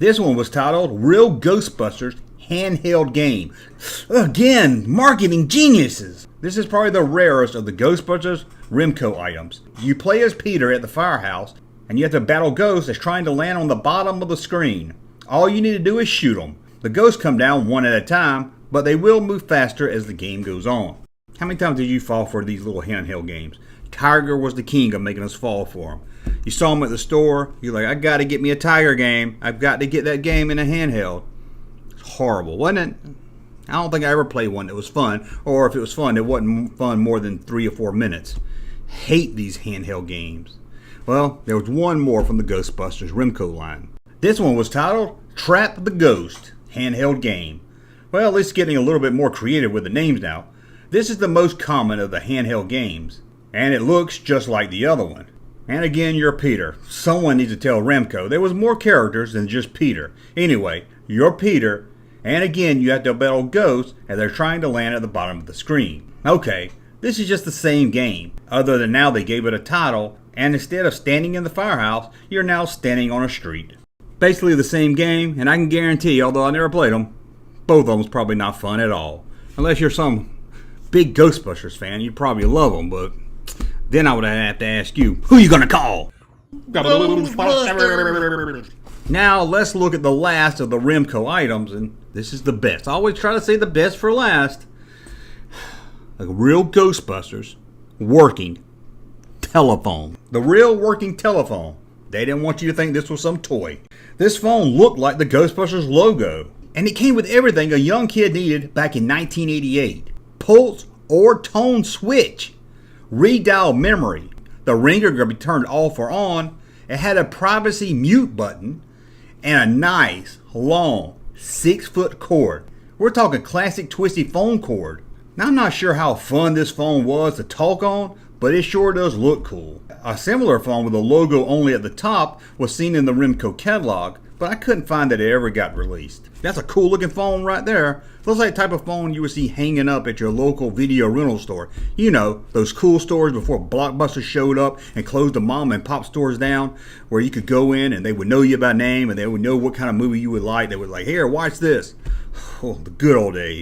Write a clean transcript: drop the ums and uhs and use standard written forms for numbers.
This one was titled Real Ghostbusters Handheld Game. Again, marketing geniuses! This is probably the rarest of the Ghostbusters Remco items. You play as Peter at the firehouse, and you have to battle ghosts that's trying to land on the bottom of the screen. All you need to do is shoot them. The ghosts come down one at a time, but they will move faster as the game goes on. How many times did you fall for these little handheld games? Tiger was the king of making us fall for them. You saw them at the store, you're like, I gotta get me a Tiger game. I've got to get that game in a handheld. It's horrible, wasn't it? I don't think I ever played one that was fun, or if it was fun, it wasn't fun more than 3 or 4 minutes. Hate these handheld games. Well, there was one more from the Ghostbusters Remco line. This one was titled Trap the Ghost Handheld Game. Well, at least getting a little bit more creative with the names now. This is the most common of the handheld games, and it looks just like the other one. And again, you're Peter. Someone needs to tell Remco there was more characters than just Peter. Anyway, you're Peter, and again, you have to battle ghosts as they're trying to land at the bottom of the screen. Okay, this is just the same game, other than now they gave it a title, and instead of standing in the firehouse, you're now standing on a street. Basically the same game, and I can guarantee, although I never played them, both of them's probably not fun at all. Unless you're some big Ghostbusters fan, you'd probably love them, but then I would have to ask you, who you gonna call? Now let's look at the last of the Remco items, and this is the best. I always try to say the best for last. A real Ghostbusters working telephone. The real working telephone. They didn't want you to think this was some toy. This phone looked like the Ghostbusters logo, and it came with everything a young kid needed back in 1988. Pulse or tone switch, redial memory, the ringer could be turned off or on, it had a privacy mute button, and a nice, long, 6-foot cord. We're talking classic twisty phone cord. Now I'm not sure how fun this phone was to talk on, but it sure does look cool. A similar phone with a logo only at the top was seen in the Remco catalog, but I couldn't find that it ever got released. That's a cool looking phone right there. Looks like the type of phone you would see hanging up at your local video rental store. You know, those cool stores before Blockbuster showed up and closed the mom and pop stores down, where you could go in and they would know you by name and they would know what kind of movie you would like. They would like, here, watch this. Oh, the good old days.